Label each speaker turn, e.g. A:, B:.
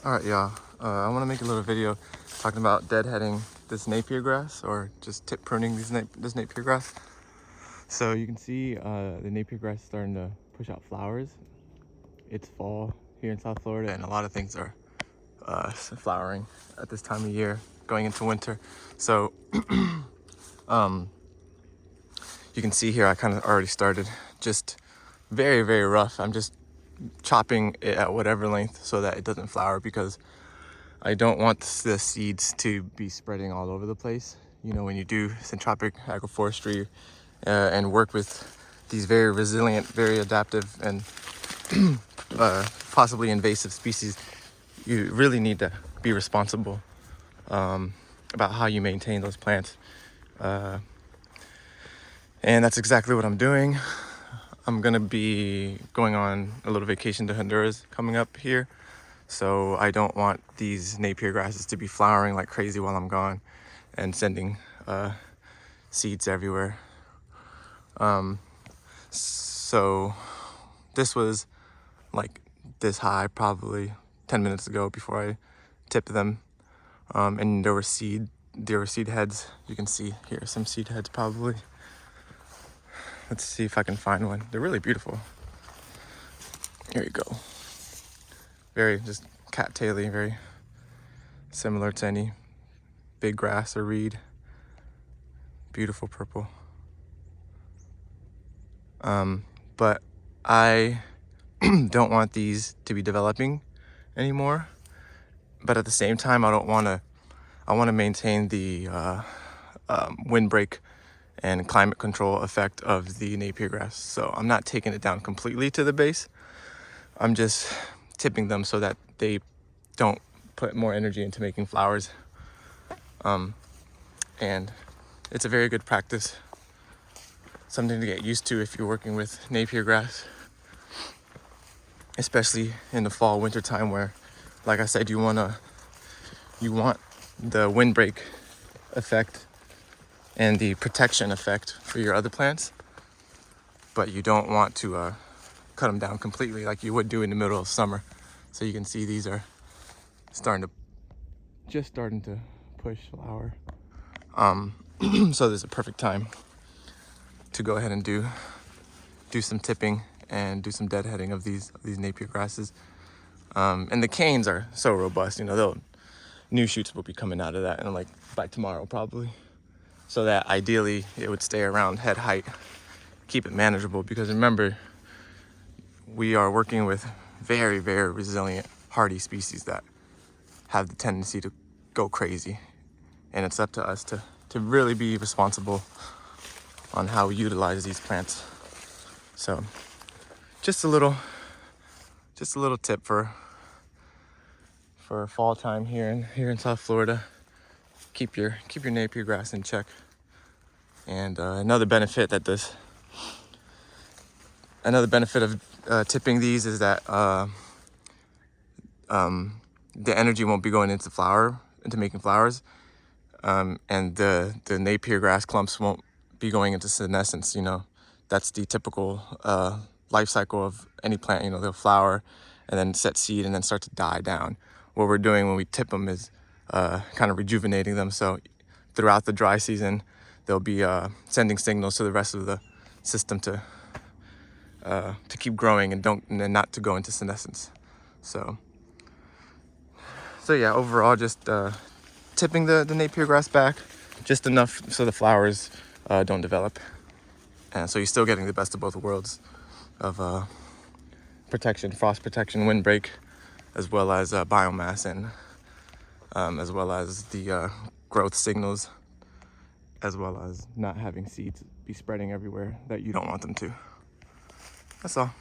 A: All right, y'all. I want to make a little video talking about deadheading this Napier grass, or just tip pruning this Napier grass. So you can see the Napier grass is starting to push out flowers. It's fall here in South Florida, and a lot of things are flowering at this time of year, going into winter. So you can see here, I kind of already started just very, very rough. I'm just chopping it at whatever length so that it doesn't flower, because I don't want the seeds to be spreading all over the place. You know, when you do Syntropic agroforestry and work with these very resilient, very adaptive, and possibly invasive species, you really need to be responsible about how you maintain those plants. And that's exactly what I'm doing. I'm gonna be going on a little vacation to Honduras coming up here. So I don't want these Napier grasses to be flowering like crazy while I'm gone and sending seeds everywhere. So this was like this high probably 10 minutes ago before I tipped them. And there were seed heads. You can see here some seed heads probably. Let's see if I can find one. They're really beautiful. Here you go. Very just cattaily, very similar to any big grass or reed. Beautiful purple. But I don't want these to be developing anymore. But at the same time, I want to maintain the windbreak and climate control effect of the Napier grass. So I'm not taking it down completely to the base. I'm just tipping them so that they don't put more energy into making flowers. And it's a very good practice, something to get used to if you're working with Napier grass, especially in the fall, winter time, where, like I said, you want the windbreak effect and the protection effect for your other plants, but you don't want to cut them down completely like you would do in the middle of summer. So you can see these are just starting to push flower. So there's a perfect time to go ahead and do some tipping and do some deadheading of these Napier grasses. And the canes are so robust, you know, new shoots will be coming out of that, and like by tomorrow probably. So that ideally it would stay around head height, keep it manageable, because remember, we are working with very, very resilient, hardy species that have the tendency to go crazy. And it's up to us to really be responsible on how we utilize these plants. So just a little tip for fall time here in South Florida. Keep your Napier grass in check. And another benefit of tipping these is that the energy won't be going into making flowers, and the Napier grass clumps won't be going into senescence. You know, that's the typical life cycle of any plant. You know, they'll flower and then set seed and then start to die down. What we're doing when we tip them is kind of rejuvenating them. So throughout the dry season, they'll be sending signals to the rest of the system to keep growing and not to go into senescence. So yeah, overall, just tipping the Napier grass back just enough so the flowers don't develop, and so you're still getting the best of both worlds of protection, frost protection, windbreak, as well as biomass, and as well as the growth signals, as well as not having seeds be spreading everywhere that you don't want them to. That's all.